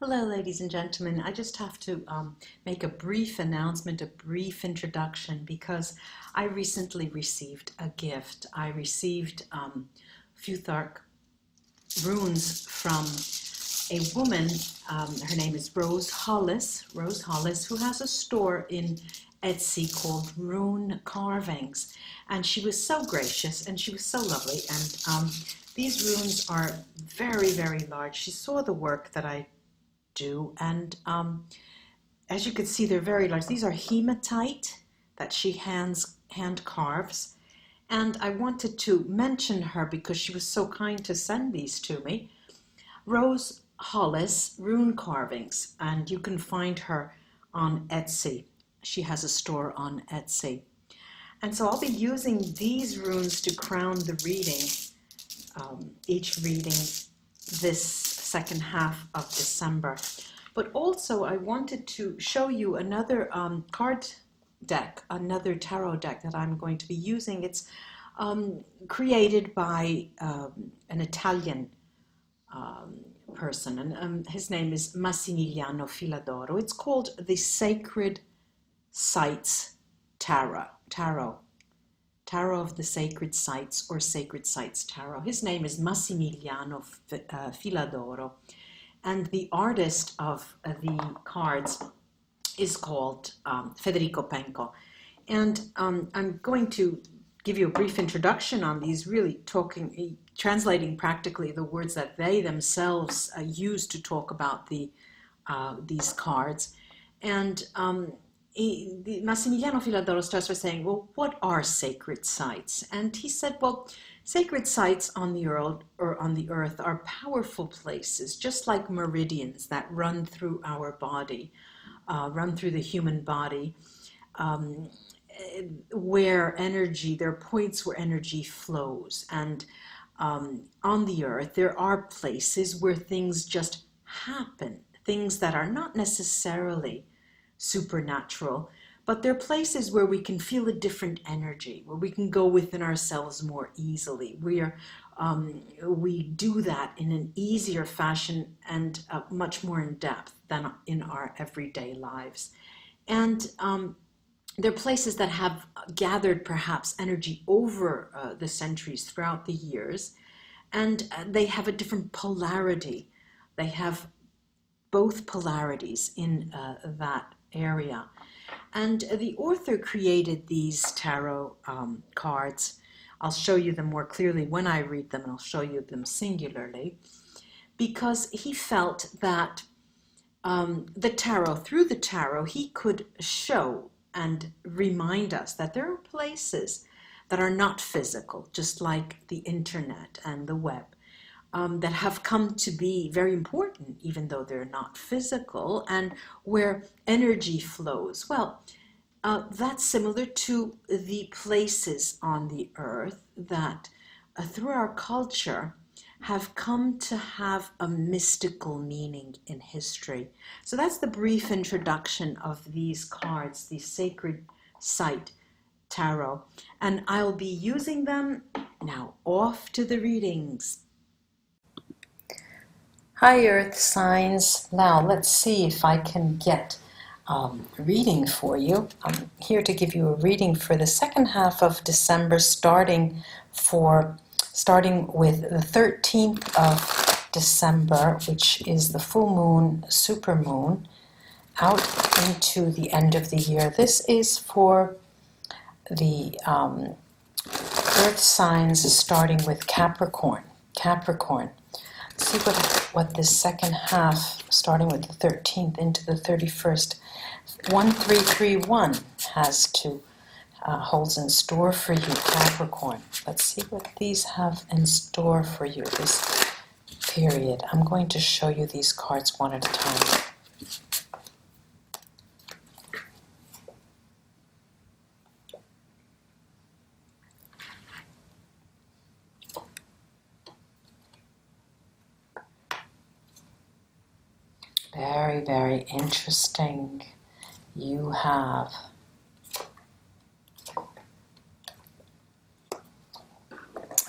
Hello, ladies and gentlemen. I just have to make a brief announcement, a brief introduction, because I recently received a gift. I received Futhark runes from a woman. Her name is Rose Hollis, who has a store in Etsy called Rune Carvings. And she was so gracious and she was so lovely. And these runes are very, very large. She saw the work that I do, and as you can see, they're very large. These are hematite that she hand carves, and I wanted to mention her because she was so kind to send these to me. Rose Hollis Rune Carvings, and you can find her on Etsy. She has a store on Etsy, and so I'll be using these runes to crown the reading, each reading this second half of December. But also I wanted to show you another card deck, another tarot deck that I'm going to be using. It's created by an Italian person, and his name is Massimiliano Filadoro. It's called the Sacred Sites Tarot of the Sacred Sites, or Sacred Sites Tarot. His name is Massimiliano Filadoro, and the artist of the cards is called Federico Penco. And I'm going to give you a brief introduction on these, really translating practically the words that they themselves use to talk about these cards. And Massimiliano Filadoro starts by saying, well, what are sacred sites? And he said, well, sacred sites on the earth are powerful places, just like meridians that run through our body, run through the human body, where there are points where energy flows. And on the earth, there are places where things just happen, things that are not necessarily supernatural, but they're places where we can feel a different energy, where we can go within ourselves more easily. We do that in an easier fashion and much more in depth than in our everyday lives. And they're places that have gathered perhaps energy over the centuries, throughout the years, and they have a different polarity. They have both polarities in that area. And the author created these tarot cards. I'll show you them more clearly when I read them, and I'll show you them singularly, because he felt that through the tarot, he could show and remind us that there are places that are not physical, just like the internet and the web, that have come to be very important, even though they're not physical, and where energy flows. Well, that's similar to the places on the earth that, through our culture, have come to have a mystical meaning in history. So that's the brief introduction of these cards, the Sacred Site Tarot. And I'll be using them now. Off to the readings. Hi, Earth signs. Now, let's see if I can get a reading for you. I'm here to give you a reading for the second half of December, starting with the 13th of December, which is the full moon, supermoon, out into the end of the year. This is for the Earth signs, starting with Capricorn. See what this second half, starting with the 13th into the 31st, 1331 holds in store for you, Capricorn. Let's see what these have in store for you this period. I'm going to show you these cards one at a time. Very, very interesting. You have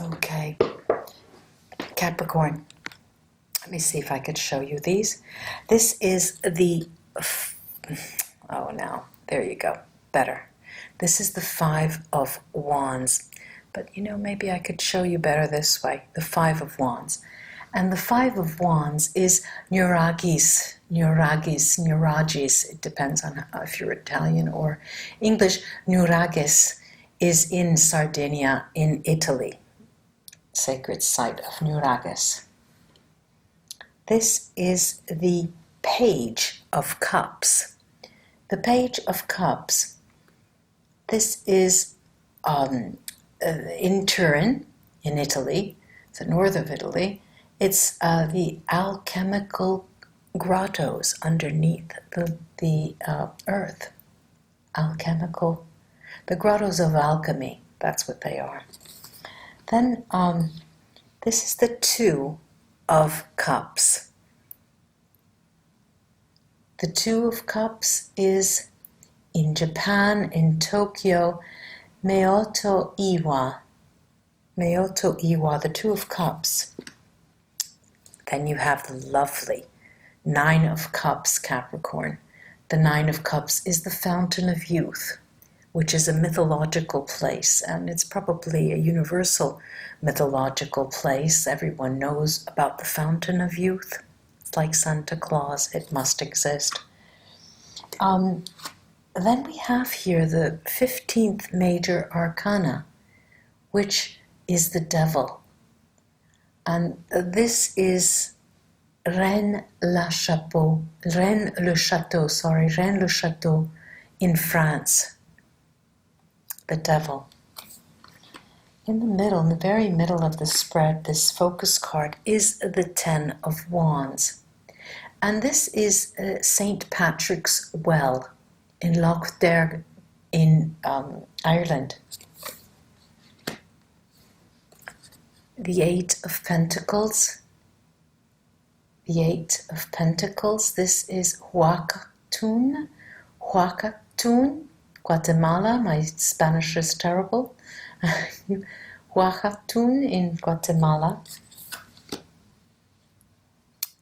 okay, Capricorn. Let me see if I could show you these. This is the, oh now, there you go, better. This is the Five of Wands. But you know, maybe I could show you better this way, the Five of Wands. And the Five of Wands is Neuragis, it depends on if you're Italian or English. Neuragis is in Sardinia, in Italy. Sacred site of Neuragis. This is the Page of Cups. The Page of Cups. This is in Turin, in Italy, the north of Italy. It's the alchemical grottos underneath the earth. Alchemical, the grottos of alchemy, that's what they are. Then this is the Two of Cups. The Two of Cups is in Japan, in Tokyo, Meoto Iwa, the Two of Cups. Then you have the lovely Nine of Cups, Capricorn. The Nine of Cups is the fountain of youth, which is a mythological place, and it's probably a universal mythological place. Everyone knows about the fountain of youth. It's like Santa Claus, it must exist. Then we have here the 15th major arcana, which is the devil. And this is Rennes le Château in France. The devil. In the middle, in the very middle of the spread, this focus card is the Ten of Wands. And this is St. Patrick's Well in Lough Derg in Ireland. The Eight of Pentacles. The Eight of Pentacles. This is Huacatún, Guatemala. My Spanish is terrible. Huacatún in Guatemala.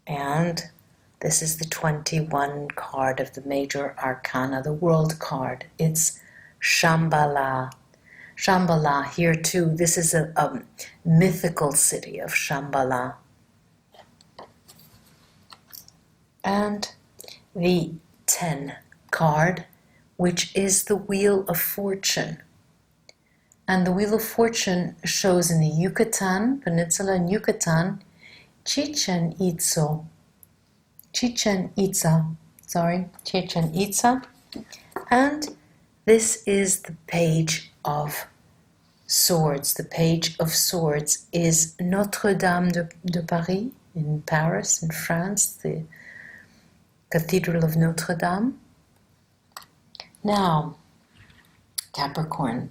And this is the 21 card of the major arcana, the world card. It's Shambhala. Shambhala here too. This is a mythical city of Shambhala. And the 10 card, which is the Wheel of Fortune. And the Wheel of Fortune shows in the Yucatan Peninsula, in Yucatan, Chichen Itza. And this is the Page of Swords. The Page of Swords is Notre Dame de Paris in Paris, in France, the Cathedral of Notre Dame. Now, Capricorn,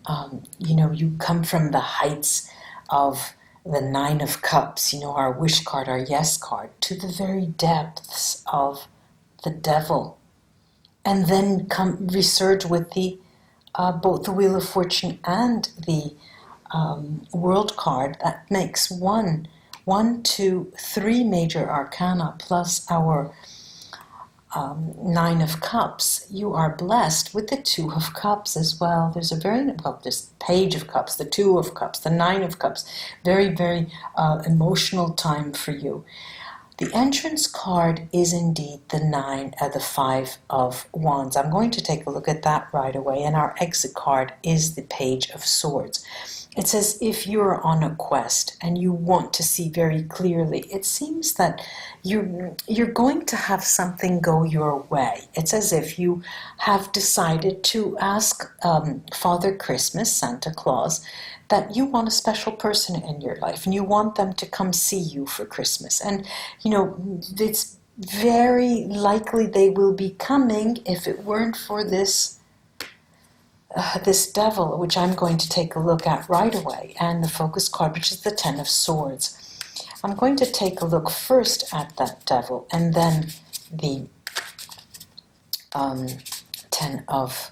you come from the heights of the Nine of Cups, our wish card, our yes card, to the very depths of the devil. And then resurge with the both the Wheel of Fortune and the World card. That makes one, two, three major arcana plus our Nine of Cups. You are blessed with the Two of Cups as well. There's this Page of Cups, the Two of Cups, the Nine of Cups. Very, very emotional time for you. The entrance card is indeed the Five of Wands. I'm going to take a look at that right away. And our exit card is the Page of Swords. It's as if you're on a quest and you want to see very clearly. It seems that you're going to have something go your way. It's as if you have decided to ask Father Christmas, Santa Claus, that you want a special person in your life and you want them to come see you for Christmas. And, it's very likely they will be coming if it weren't for this devil, which I'm going to take a look at right away, and the focus card, which is the Ten of Swords. I'm going to take a look first at that devil and then the Ten of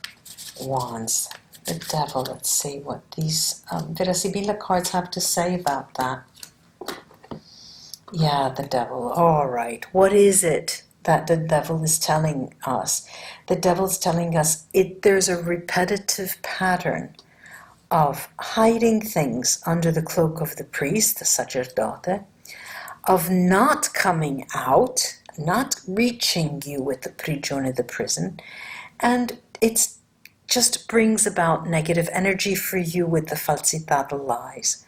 Wands. The devil, let's see what these Vera Sibilla cards have to say about that. Yeah, the devil. All right. What is it that the devil is telling us? The devil's telling us there's a repetitive pattern of hiding things under the cloak of the priest, the sacerdote, of not coming out, not reaching you with the prigione, the prison, and it's just brings about negative energy for you with the falsità, the lies.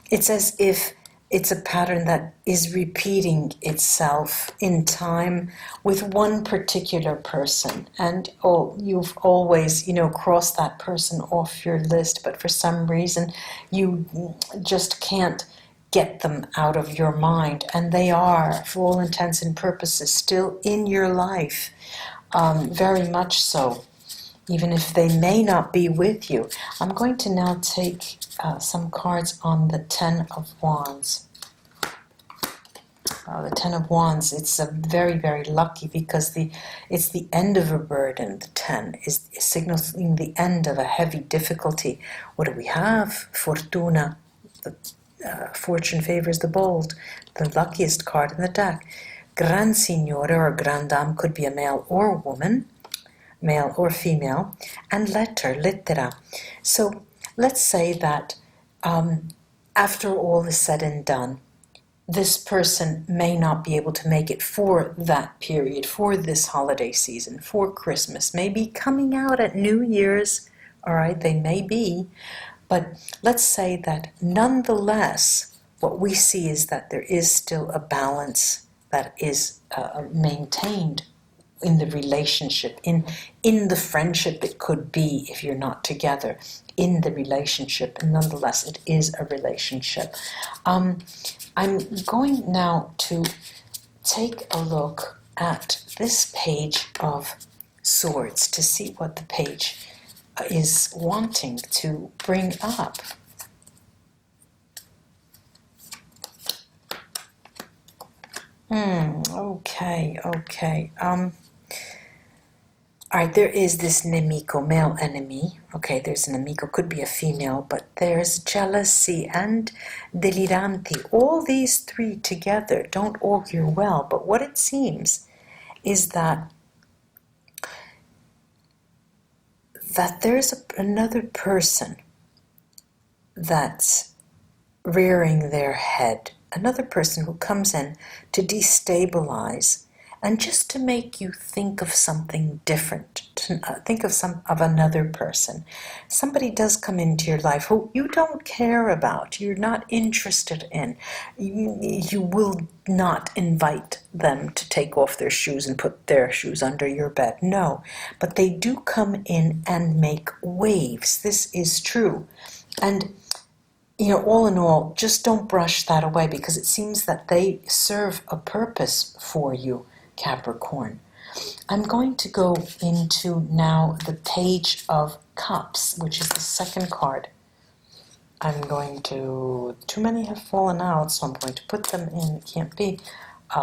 It's as if it's a pattern that is repeating itself in time with one particular person. And you've always, crossed that person off your list, but for some reason you just can't get them out of your mind. And they are, for all intents and purposes, still in your life, very much so, even if they may not be with you. I'm going to now take some cards on the Ten of Wands. The Ten of Wands, it's a very, very lucky because it's the end of a burden. The Ten is signaling the end of a heavy difficulty. What do we have? Fortuna. Fortune favors the bold. The luckiest card in the deck. Gran Signore or Grand Dame could be a male or woman, male or female, and littera. So let's say that after all is said and done, this person may not be able to make it for that period, for this holiday season, for Christmas, maybe coming out at New Year's, all right, they may be, but let's say that nonetheless, what we see is that there is still a balance that is maintained in the relationship, in the friendship it could be if you're not together, in the relationship, and nonetheless it is a relationship. I'm going now to take a look at this page of swords to see what the page is wanting to bring up. Okay. All right, there is this nemico, male enemy. Okay, there's an nemico, could be a female, but there's jealousy and deliranti. All these three together don't augur well, but what it seems is that there's another person that's rearing their head, another person who comes in to destabilize and just to make you think of something different, to think of another person. Somebody does come into your life who you don't care about, you're not interested in. You will not invite them to take off their shoes and put their shoes under your bed. No, but they do come in and make waves. This is true. And all in all, just don't brush that away because it seems that they serve a purpose for you, Capricorn. I'm going to go into now the Page of Cups, which is the second card. Too many have fallen out, so I'm going to put them in. It can't be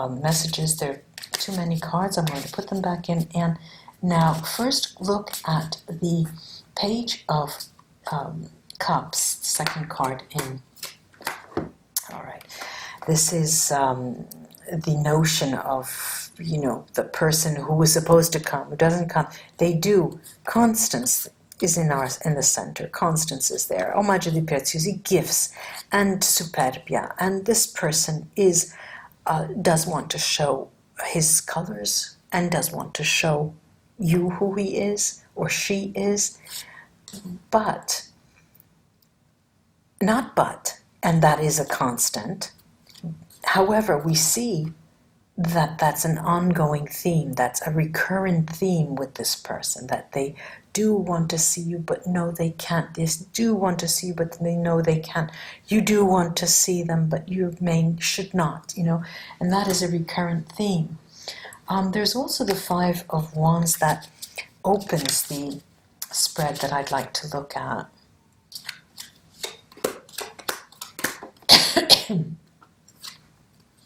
messages, there are too many cards. I'm going to put them back in. And now, first look at the Page of Cups, second card in. All right. This is the notion of, the person who was supposed to come, who doesn't come. They do. Constance is in the center. Constance is there. Omaggio di preziosi, gifts, and superbia. And this person does want to show his colors and does want to show you who he is or she is. But, and that is a constant. However, we see that that's an ongoing theme, that's a recurrent theme with this person, that they do want to see you, but no, they can't. They do want to see you, but they know they can't. You do want to see them, but you should not, and that is a recurrent theme. There's also the Five of Wands that opens the spread that I'd like to look at.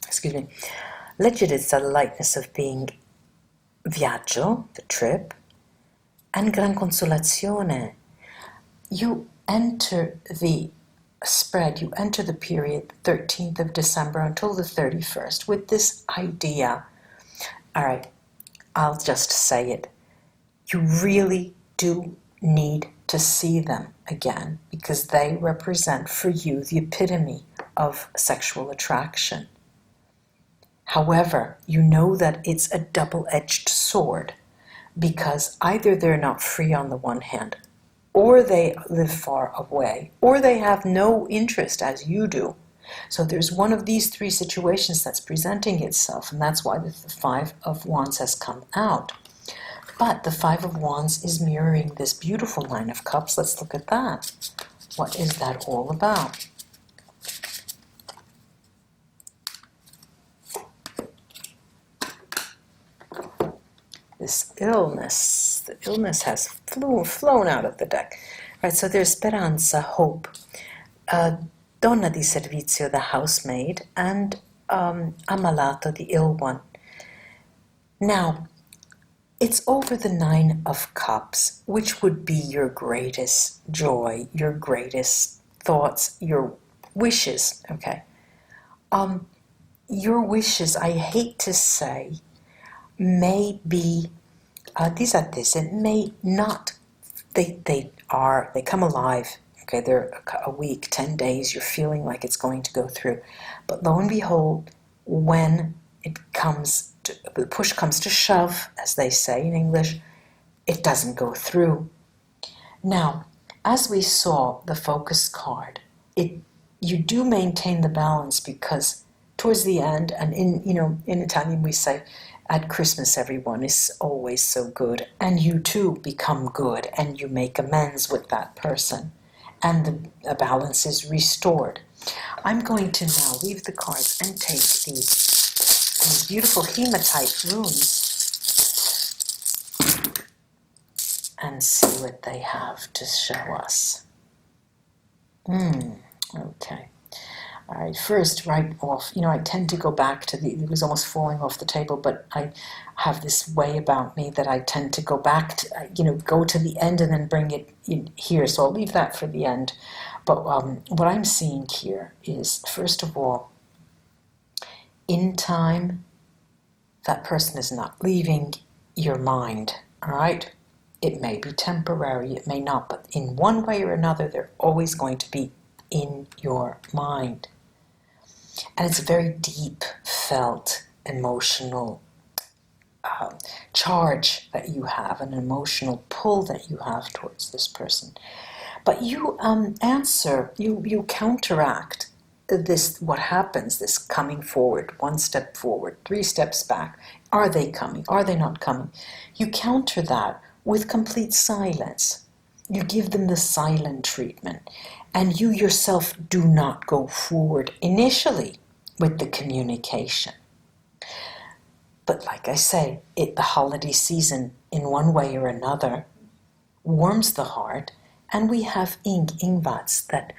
Excuse me. Leggerezza, the lightness of being, viaggio, the trip, and gran consolazione. You enter the spread, you enter the period 13th of December until the 31st with this idea. All right, I'll just say it. You really do need to see them again because they represent for you the epitome of sexual attraction. However, you know that it's a double-edged sword because either they're not free on the one hand, or they live far away, or they have no interest as you do. So there's one of these three situations that's presenting itself, and that's why the Five of Wands has come out. But the Five of Wands is mirroring this beautiful Nine of Cups. Let's look at that. What is that all about? This illness, the illness has flown out of the deck. Right, so there's speranza, hope, donna di servizio, the housemaid, and ammalato, the ill one. Now, it's over the Nine of Cups, which would be your greatest joy, your greatest thoughts, your wishes, okay? Your wishes, I hate to say, may be, it may not, they come alive, okay, they're a week, 10 days, you're feeling like it's going to go through. But lo and behold, when the push comes to shove, as they say in English, it doesn't go through. Now, as we saw the focus card, you do maintain the balance because towards the end, and in Italian we say, at Christmas everyone is always so good, and you too become good, and you make amends with that person, and the balance is restored. I'm going to now leave the cards and take these beautiful hematite runes and see what they have to show us. Okay. All right, first, right off, I tend to go back to it was almost falling off the table, but I have this way about me that I tend to go back to, go to the end and then bring it in here. So I'll leave that for the end. But what I'm seeing here is, first of all, in time, that person is not leaving your mind, all right? It may be temporary, it may not, but in one way or another, they're always going to be in your mind. And it's a very deep felt emotional charge that you have, an emotional pull that you have towards this person. But you you counteract what happens, this coming forward, one step forward, 3 steps back. Are they coming? Are they not coming? You counter that with complete silence. You give them the silent treatment. And you yourself do not go forward initially with the communication. But like I say, the holiday season, in one way or another, warms the heart, and we have Ingvats that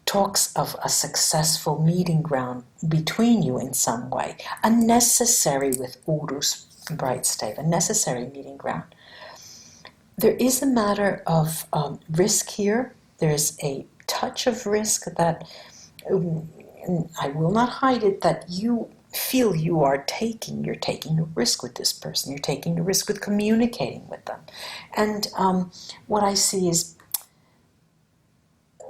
talks of a successful meeting ground between you in some way, a necessary, with Urus bright stave, a necessary meeting ground. There is a matter of risk here. There's a touch of risk that, I will not hide it, that you feel you are taking. You're taking a risk with this person. You're taking a risk with communicating with them. And what I see is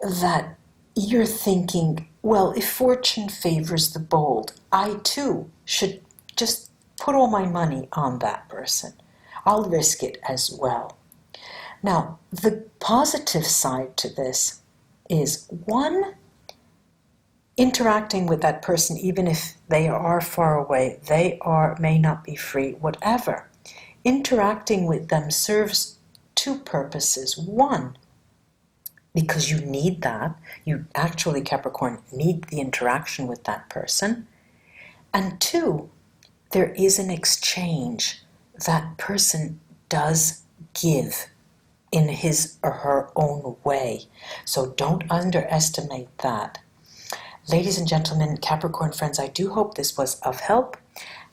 that you're thinking, well, if fortune favors the bold, I too should just put all my money on that person. I'll risk it as well. Now, the positive side to this is, one, interacting with that person, even if they are far away, may not be free, whatever. Interacting with them serves 2 purposes. One, because you need that. You actually, Capricorn, need the interaction with that person. And 2, there is an exchange. That person does give in his or her own way. So don't underestimate that. Ladies and gentlemen, Capricorn friends, I do hope this was of help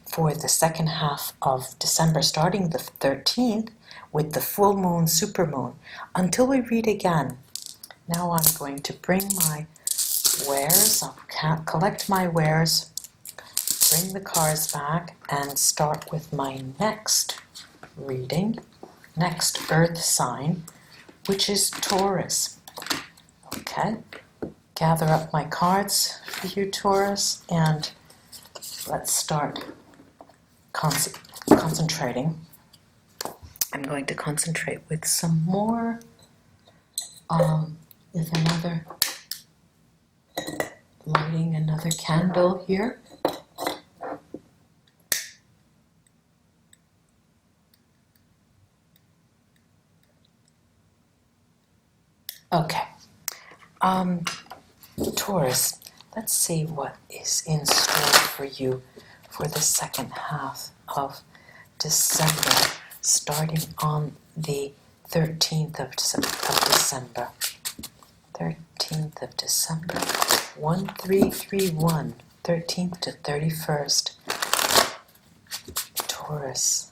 for the second half of December, starting the 13th with the full moon, supermoon. Until we read again, now I'm going to bring my wares. I'll collect my wares, bring the cards back, and start with my next reading, next earth sign, which is Taurus. Okay, gather up my cards for you, Taurus, and let's start concentrating. I'm going to concentrate with some more, with another, lighting another candle here. Okay, Taurus, let's see what is in store for you for the second half of December, starting on the 13th of December. 13th of December, 1331, 13th to 31st. Taurus,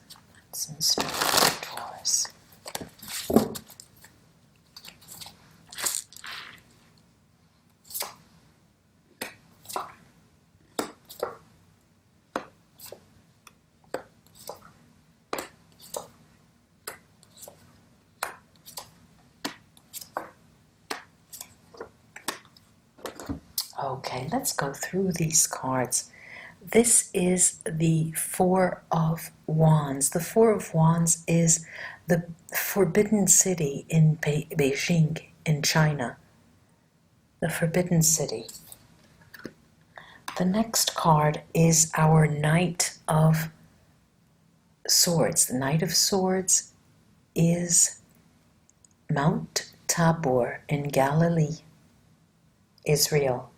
what's in store for Taurus? Okay, let's go through these cards. This is the Four of Wands. The Four of Wands is the Forbidden City in Beijing, in China. The Forbidden City. The next card is our Knight of Swords. The Knight of Swords is Mount Tabor in Galilee, Israel.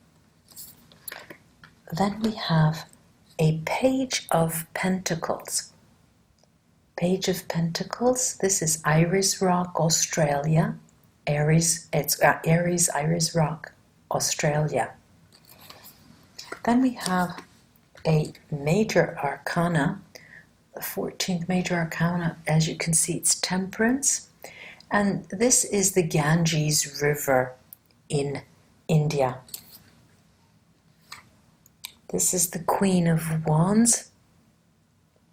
Then we have a Page of Pentacles. Page of Pentacles, this is Iris Rock, Australia. Aries, it's Aries, Iris Rock, Australia. Then we have a Major Arcana, the 14th Major Arcana. As you can see, it's Temperance. And this is the Ganges River in India. This is the Queen of Wands.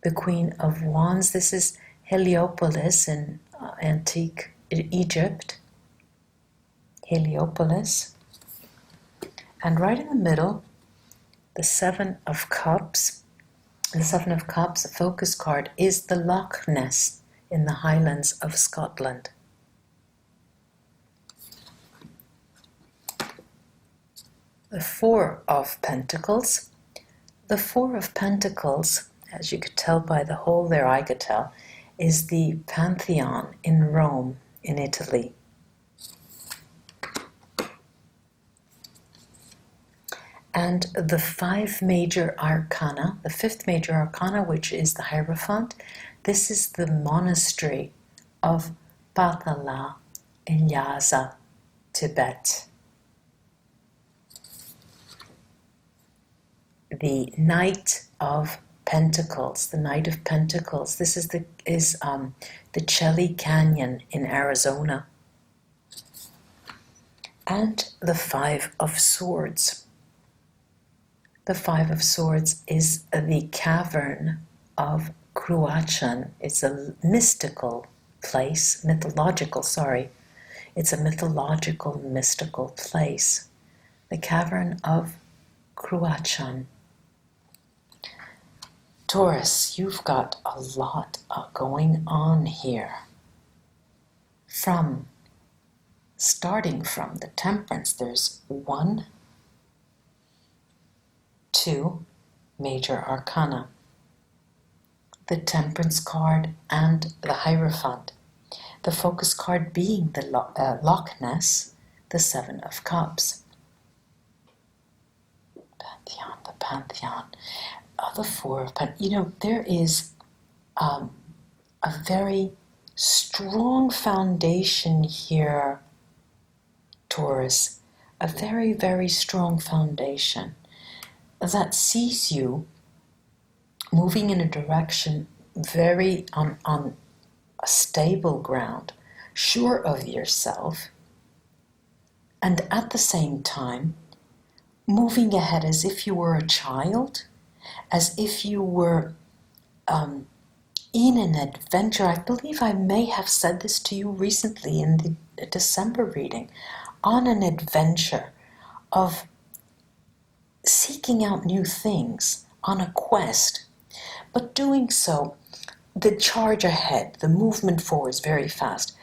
The Queen of Wands. This is Heliopolis in antique Egypt. Heliopolis. And right in the middle, the Seven of Cups. The Seven of Cups, the focus card, is the Loch Ness in the Highlands of Scotland. The Four of Pentacles. The Four of Pentacles, as you could tell by the hole there, I could tell, is the Pantheon in Rome, in Italy. And the five major arcana, the fifth major arcana, which is the Hierophant, this is the monastery of Patala in Lhasa, Tibet. The Knight of Pentacles, the Knight of Pentacles. This is the Chelly Canyon in Arizona. And the Five of Swords. The Five of Swords is the Cavern of Cruachan. It's a mystical place, It's a mystical place. The Cavern of Cruachan. Taurus, you've got a lot going on here. Starting from the Temperance, there's 1, 2 major arcana. The Temperance card and the Hierophant. The focus card being the Loch Ness, the Seven of Cups. The Pantheon. The Four of Pentacles. There is a very strong foundation here, Taurus. A very, very strong foundation that sees you moving in a direction very on a stable ground, sure of yourself, and at the same time moving ahead as if you were a child, as if you were in an adventure. I believe I may have said this to you recently in the December reading, on an adventure of seeking out new things, on a quest, but doing so, the charge ahead, the movement forward is very fast,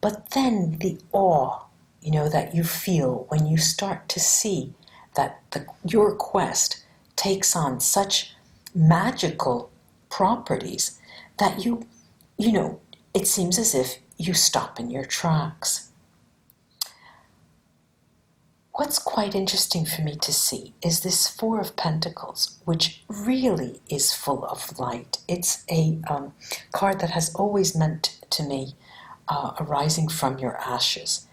but then the awe, that you feel when you start to see that your quest takes on such magical properties that it seems as if you stop in your tracks. What's quite interesting for me to see is this Four of Pentacles, which really is full of light. It's a card that has always meant to me arising from your ashes.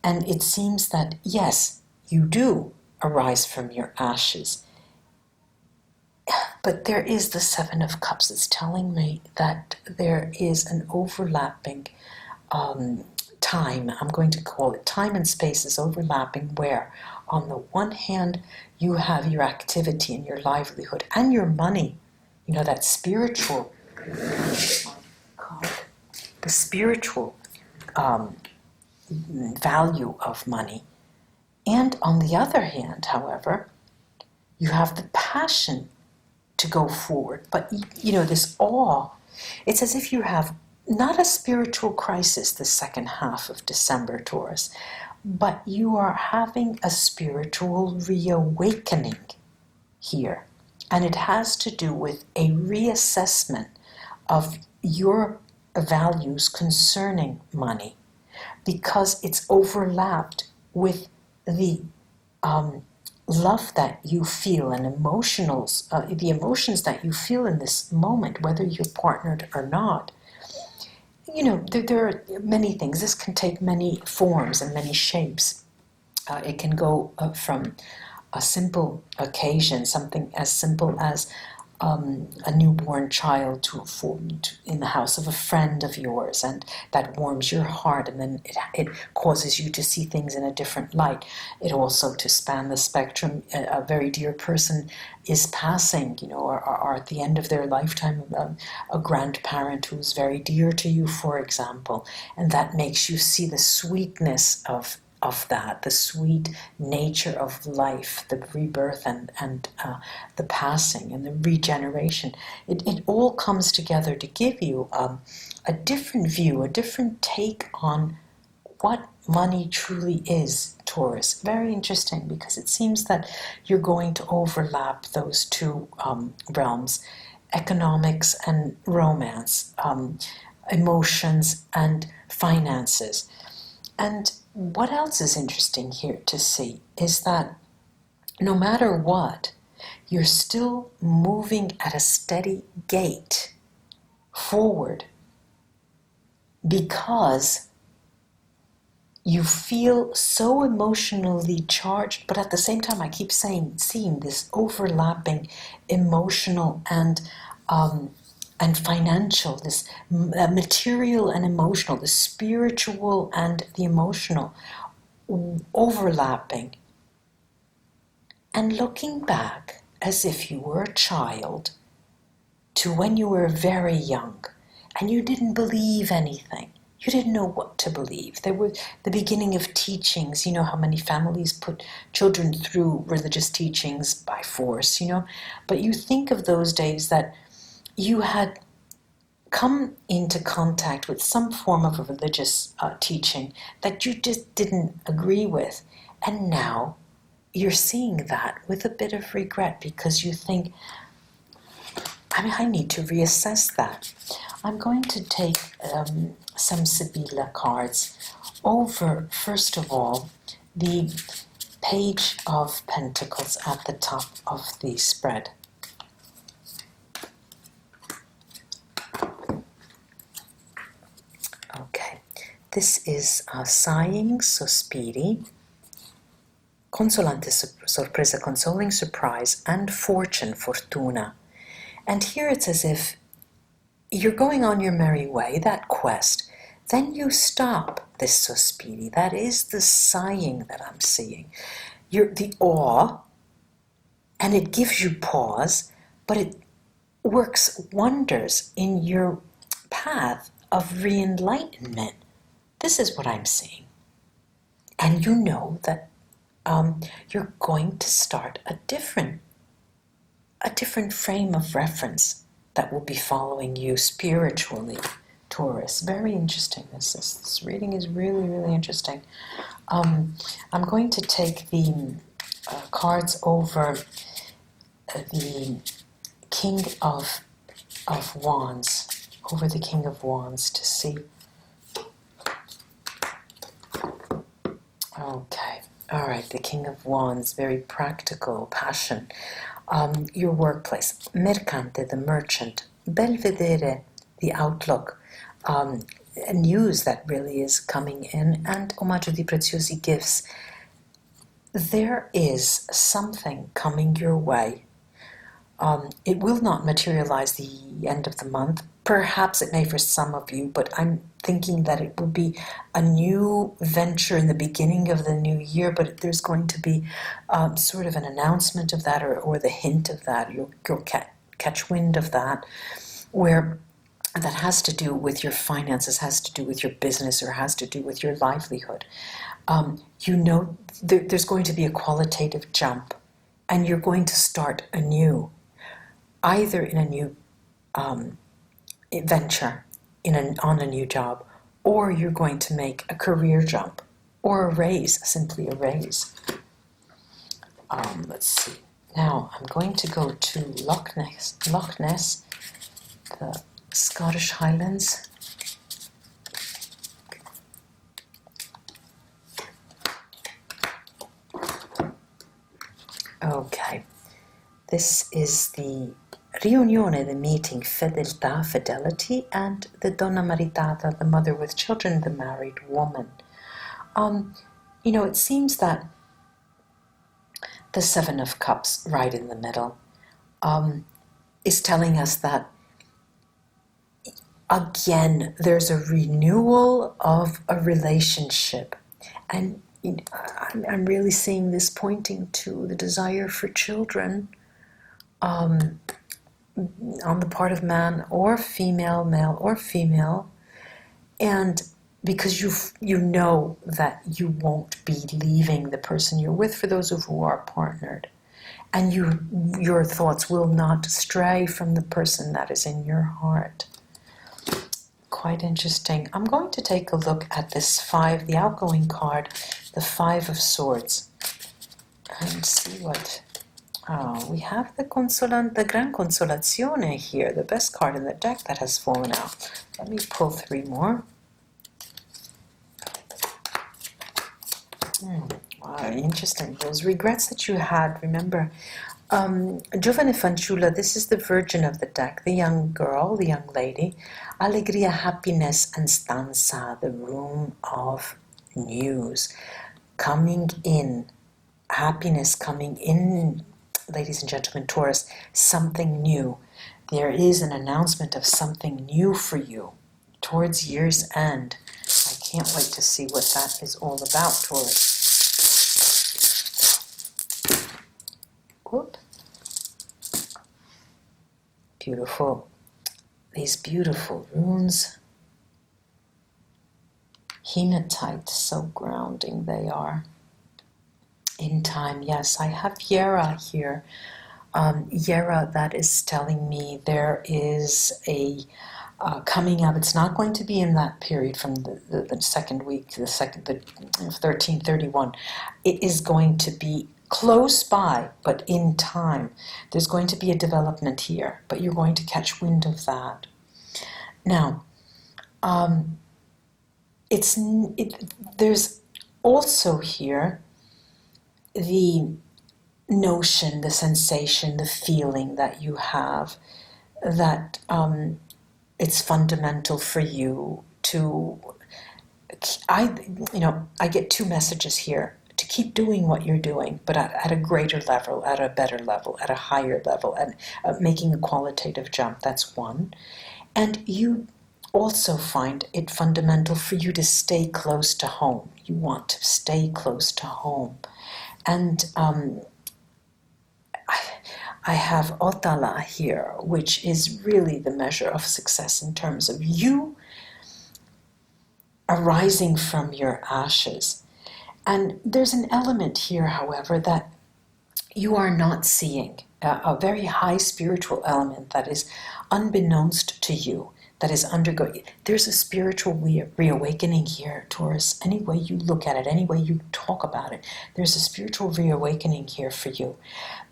And it seems that, yes, you do arise from your ashes. But there is the Seven of Cups. It's telling me that there is an overlapping time. I'm going to call it time and space is overlapping, where on the one hand you have your activity and your livelihood and your money, that spiritual the spiritual value of money. And on the other hand, however, you have the passion to go forward. But, this awe, it's as if you have not a spiritual crisis the second half of December, Taurus, but you are having a spiritual reawakening here. And it has to do with a reassessment of your values concerning money, because it's overlapped with the love that you feel and the emotions that you feel in this moment, whether you're partnered or not. There are many things. This can take many forms and many shapes. It can go from a simple occasion, something as simple as a newborn child formed in the house of a friend of yours, and that warms your heart, and then it causes you to see things in a different light. It also, to span the spectrum, a very dear person is passing, or at the end of their lifetime, a grandparent who's very dear to you, for example, and that makes you see the sweetness of that, the sweet nature of life, the rebirth and the passing and the regeneration. It all comes together to give you a different view, a different take on what money truly is, Taurus. Very interesting, because it seems that you're going to overlap those two realms, economics and romance, emotions and finances. And what else is interesting here to see is that no matter what, you're still moving at a steady gait forward, because you feel so emotionally charged, but at the same time, I keep seeing this overlapping emotional and financial, this material and emotional, the spiritual and the emotional overlapping. And looking back as if you were a child to when you were very young and you didn't believe anything. You didn't know what to believe. There were the beginning of teachings. You know how many families put children through religious teachings by force, But you think of those days that you had come into contact with some form of a religious teaching that you just didn't agree with. And now you're seeing that with a bit of regret, because you think, I need to reassess that. I'm going to take some Sibylla cards over, first of all, the Page of Pentacles at the top of the spread. Okay, this is Sighing, Sospiri, Consolante Sorpresa, Consoling Surprise, and Fortune, Fortuna. And here it's as if you're going on your merry way, that quest, then you stop this Sospiri. That is the sighing that I'm seeing. the awe, and it gives you pause, but it works wonders in your path of re-enlightenment. This is what I'm seeing. And you know that you're going to start a different frame of reference that will be following you spiritually, Taurus. Very interesting. This reading is really, really interesting. I'm going to take the cards over the King of Wands, over the King of Wands to see. Okay, all right, the King of Wands, very practical, passion. Your workplace, Mercante, the merchant, Belvedere, the outlook, news that really is coming in, and Omaggio di Preziosi gifts. There is something coming your way. It will not materialize the end of the month. Perhaps it may for some of you, but I'm thinking that it will be a new venture in the beginning of the new year, but there's going to be sort of an announcement of that, or the hint of that. You'll catch wind of that, where that has to do with your finances, has to do with your business, or has to do with your livelihood. You know, there's going to be a qualitative jump, and you're going to start anew, either in a new venture, on a new job, or you're going to make a career jump, or a raise, simply a raise. Let's see. Now I'm going to go to Loch Ness, the Scottish Highlands. Okay, this is the riunione, the meeting, fedeltà, fidelity, and the donna maritata, the mother with children, the married woman. You know, it seems that the Seven of Cups, right in the middle, is telling us that, again, there's a renewal of a relationship. And I'm really seeing this pointing to the desire for children, on the part of man or female, male or female, and because you know that you won't be leaving the person you're with, for those of who are partnered, and your thoughts will not stray from the person that is in your heart. Quite interesting. I'm going to take a look at this 5, the outgoing card, the 5 of Swords, and see what... we have the Gran Consolazione here, the best card in the deck that has fallen out. Let me pull 3 more. Wow, interesting. Those regrets that you had, remember. Giovane Fanciulla, this is the Virgin of the deck, the young girl, the young lady. Allegria, happiness, and stanza, the room of news. Coming in, happiness coming in, ladies and gentlemen, Taurus, something new. There is an announcement of something new for you towards year's end. I can't wait to see what that is all about, Taurus. Whoop. Beautiful. These beautiful runes. Hematite, so grounding they are. In time, yes, I have Yera here. Yera, that is telling me there is a coming up. It's not going to be in that period from the second week, the 1331. It is going to be close by, but in time. There's going to be a development here, but you're going to catch wind of that. Now, there's also here the notion, the sensation, the feeling that you have that it's fundamental for you to, I get 2 messages here, to keep doing what you're doing, but at a greater level, at a better level, at a higher level, and making a qualitative jump. That's one. And you also find it fundamental for you to stay close to home. You want to stay close to home. And I have Otala here, which is really the measure of success in terms of you arising from your ashes. And there's an element here, however, that you are not seeing, a very high spiritual element that is unbeknownst to you, that is undergoing. There's a spiritual reawakening here, Taurus. Any way you look at it, any way you talk about it, there's a spiritual reawakening here for you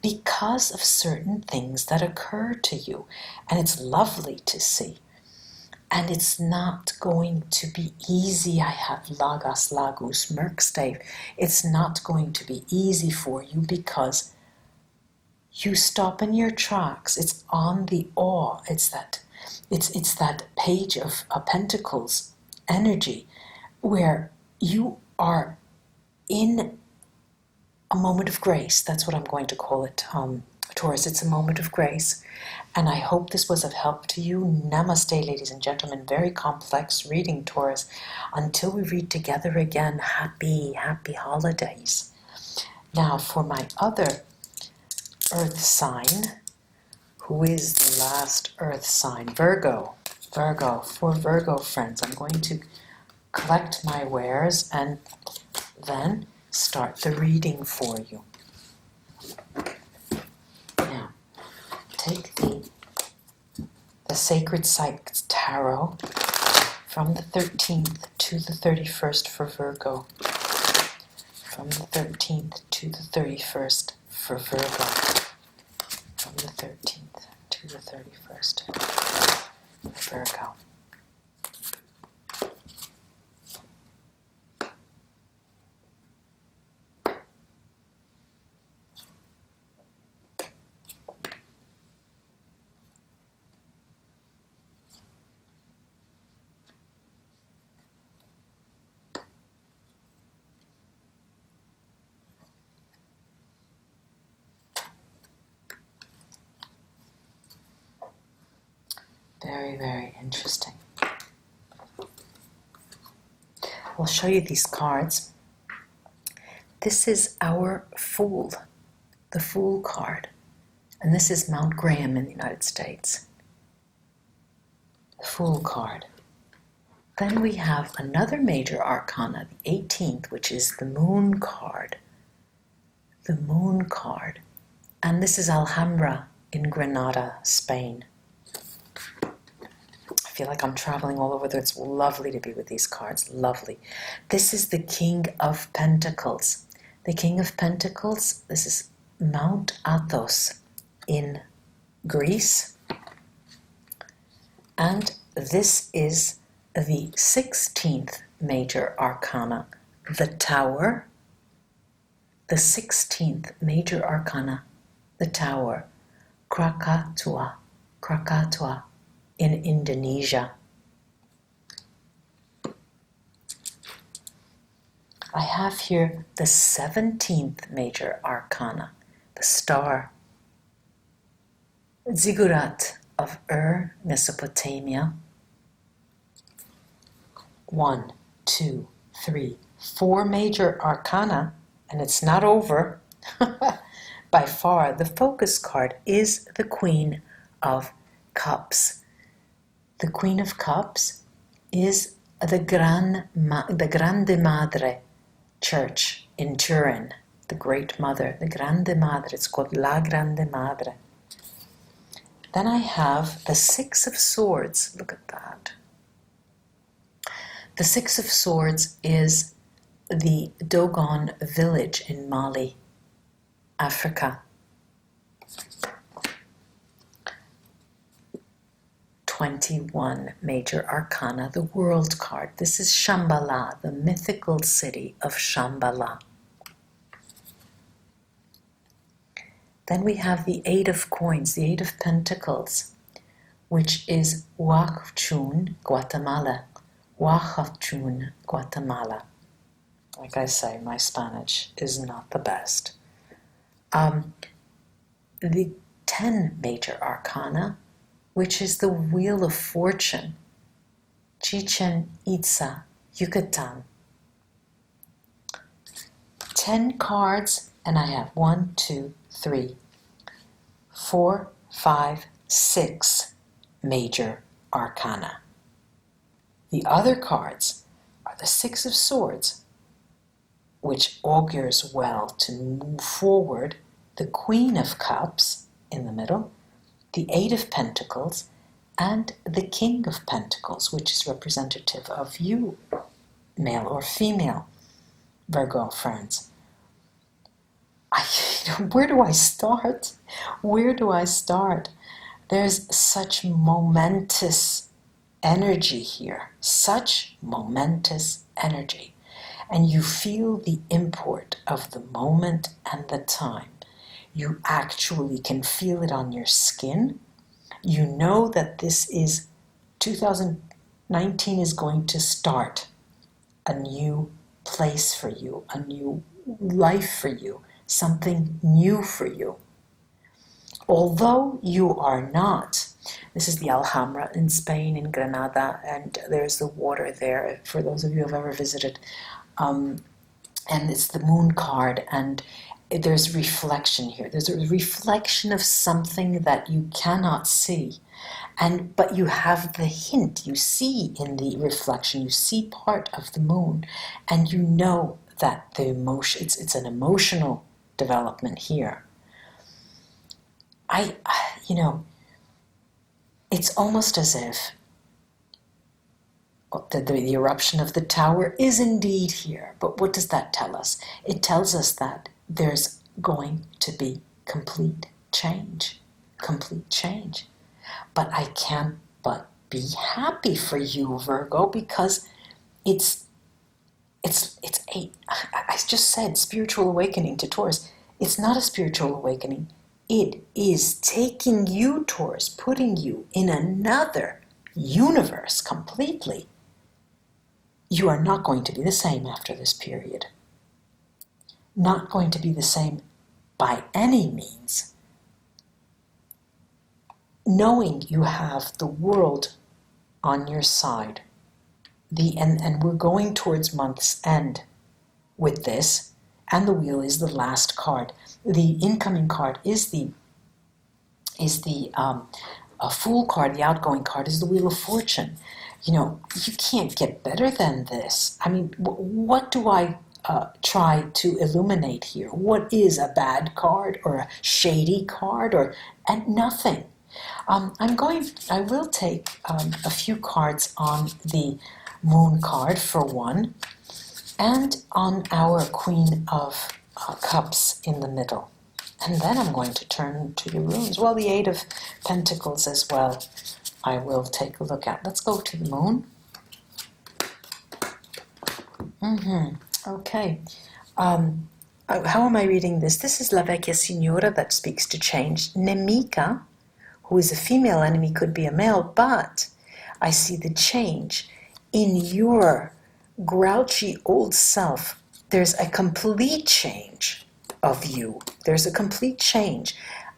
because of certain things that occur to you. And it's lovely to see. And it's not going to be easy. I have Lagos, Lagus, Merkstave. It's not going to be easy for you because you stop in your tracks. It's on the awe. It's that page of Pentacles energy where you are in a moment of grace. That's what I'm going to call it, Taurus. It's a moment of grace. And I hope this was of help to you. Namaste, ladies and gentlemen. Very complex reading, Taurus. Until we read together again, happy holidays. Now, for my other earth sign, who is the last earth sign? Virgo. Virgo. For Virgo friends, I'm going to collect my wares and then start the reading for you. Now, take the Sacred Sites Tarot from the 13th to the 31st for Virgo. From the 13th to the 31st for Virgo. From the 13th to the 31st for Virgo. Very, very interesting. I'll show you these cards. This is our Fool, the Fool card. And this is Mount Graham in the United States. The Fool card. Then we have another major arcana, the 18th, which is the Moon card. The Moon card. And this is Alhambra in Granada, Spain. I feel like I'm traveling all over. It's lovely to be with these cards. Lovely. This is the King of Pentacles. The King of Pentacles, this is Mount Athos in Greece. And this is the 16th major arcana, the Tower. The 16th major arcana, the Tower, Krakatoa in Indonesia. I have here the 17th major arcana, the Star, Ziggurat of Mesopotamia. 1, 2, 3, 4 major arcana, and it's not over. By far, the focus card is the Queen of Cups. The Queen of Cups is the Grande Madre Church in Turin, the Great Mother, the Grande Madre. It's called La Grande Madre. Then I have the Six of Swords. Look at that. The Six of Swords is the Dogon village in Mali, Africa. 21 major arcana, the World card. This is Shambhala, the mythical city of Shambhala. Then we have the Eight of Coins, the Eight of Pentacles, which is Huachun, Guatemala. Huachun, Guatemala. Like I say, my Spanish is not the best. The 10 major arcana, which is the Wheel of Fortune, Chichen Itza, Yucatan. 10 cards And I have 1, 2, 3, 4, 5, 6 major arcana. The other cards are the Six of Swords, which augurs well to move forward, the Queen of Cups in the middle, the Eight of Pentacles, and the King of Pentacles, which is representative of you, male or female, Virgo friends. Where do I start? Where do I start? There's such momentous energy here, such momentous energy. And you feel the import of the moment and the time. You actually can feel it on your skin. You know that this is 2019 is going to start a new place for you, a new life for you, something new for you. Although you are not, this is the Alhambra in Spain, in Granada, and there's the water there for those of you who have ever visited. And it's the moon card, and there's reflection here. There's a reflection of something that you cannot see, but you have the hint. You see in the reflection, you see part of the moon, and you know that the emotion, it's an emotional development here. It's almost as if the eruption of the tower is indeed here. But what does that tell us? It tells us that there's going to be complete change. Complete change. But I can't but be happy for you, Virgo, because I just said spiritual awakening to Taurus. It's not a spiritual awakening. It is taking you, Taurus, putting you in another universe completely. You are not going to be the same after this period. Not going to be the same by any means. Knowing you have the world on your side, and we're going towards month's end with this, and the wheel is the last card. The incoming card is the Fool card. The outgoing card is the Wheel of Fortune. You can't get better than this. I mean, what do I try to illuminate here? What is a bad card or a shady card and nothing? I will take a few cards on the Moon card for one, and on our Queen of Cups in the middle. And then I'm going to turn to the runes. Well, the Eight of Pentacles as well, I will take a look at. Let's go to the Moon. Okay. How am I reading this? This is La Vecchia Signora that speaks to change. Nemica, who is a female enemy, could be a male, but I see the change in your grouchy old self. There's a complete change of you. There's a complete change,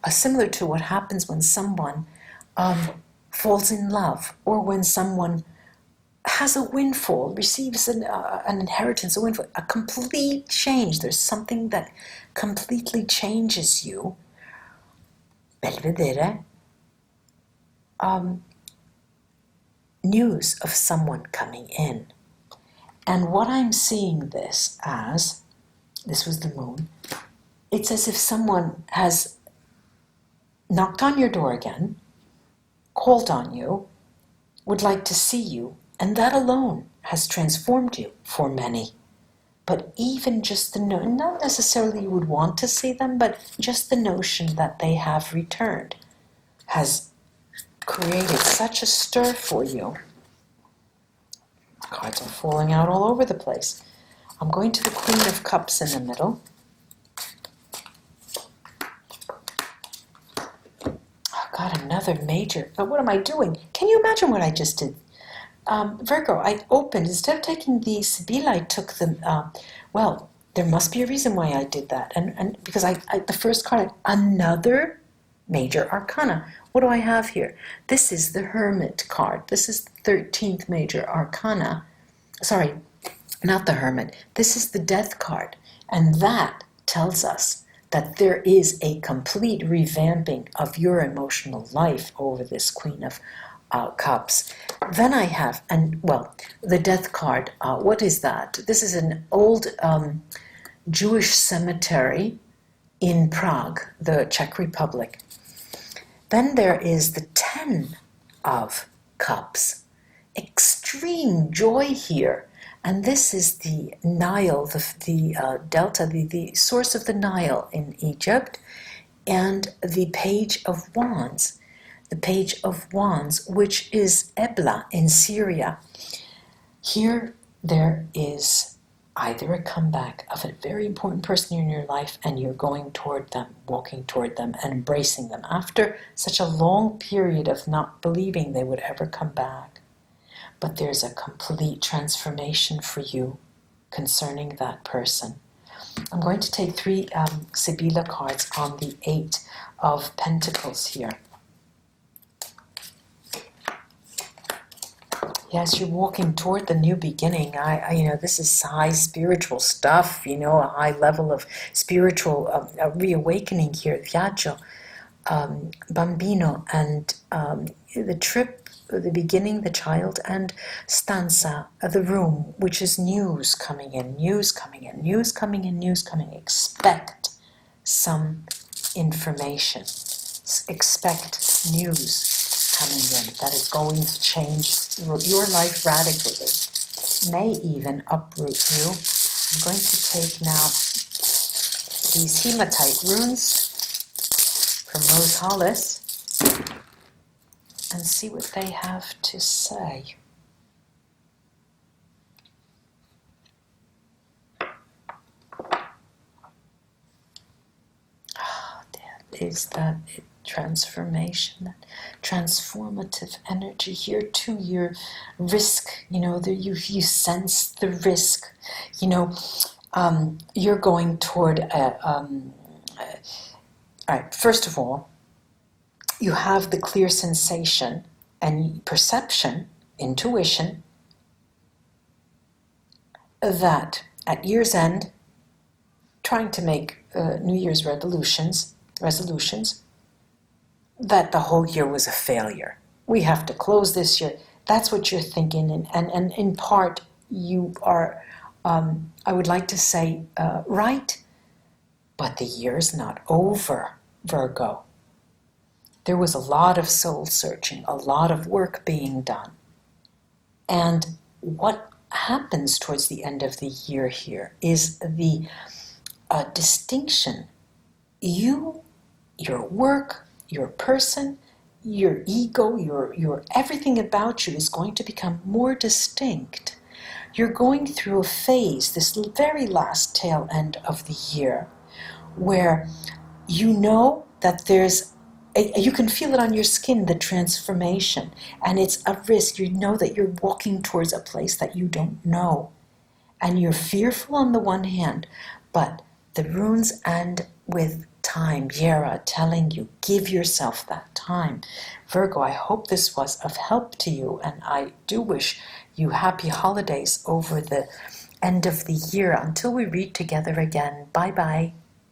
similar to what happens when someone falls in love, or when someone has a windfall, receives an inheritance, a windfall, a complete change. There's something that completely changes you. Belvedere. News of someone coming in. And what I'm seeing this as, this was the Moon, it's as if someone has knocked on your door again, called on you, would like to see you, and that alone has transformed you for many. But even just the notion, not necessarily you would want to see them, but just the notion that they have returned has created such a stir for you. Cards are falling out all over the place. I'm going to the Queen of Cups in the middle. Oh God, another major. But what am I doing? Can you imagine what I just did? Virgo, I opened, instead of taking the Sibila, I took the, well, there must be a reason why I did that. And because the first card, another major arcana. What do I have here? This is the Hermit card. This is the 13th major arcana. Sorry, not the Hermit. This is the Death card. And that tells us that there is a complete revamping of your emotional life over this Queen of Cups. Then I have, the Death card. What is that? This is an old Jewish cemetery in Prague, the Czech Republic. Then there is the Ten of Cups. Extreme joy here. And this is the Nile, the delta, the source of the Nile in Egypt, and the Page of Wands. The Page of Wands, which is Ebla in Syria. Here there is either a comeback of a very important person in your life, and you're going toward them, walking toward them, and embracing them after such a long period of not believing they would ever come back. But there's a complete transformation for you concerning that person. I'm going to take 3 Sibila cards on the 8 of Pentacles here. Yes, you're walking toward the new beginning. This is high spiritual stuff, a high level of spiritual reawakening here. Viaggio, Bambino, and the trip, the beginning, the child, and stanza, the room, which is news coming in, news coming in, news coming in, news coming in. Expect some information. Expect news coming in that is going to change your life radically. May even uproot you. I'm going to take now these hematite runes from Rose Hollis and see what they have to say. There is that transformation, that transformative energy here too. Your risk, you sense the risk. You're going toward all right, first of all, you have the clear sensation and perception, intuition, that at year's end, trying to make New Year's resolutions, that the whole year was a failure. We have to close this year. That's what you're thinking, and in part you are, I would like to say, right, but the year is not over, Virgo. There was a lot of soul searching, a lot of work being done. And what happens towards the end of the year here is the distinction. You, your work, your person, your ego, your everything about you is going to become more distinct. You're going through a phase, this very last tail end of the year, where you know that you can feel it on your skin, the transformation, and it's a risk. You know that you're walking towards a place that you don't know, and you're fearful on the one hand, but the runes end with time. Yera telling you, give yourself that time. Virgo, I hope this was of help to you, and I do wish you happy holidays over the end of the year. Until we read together again, bye-bye.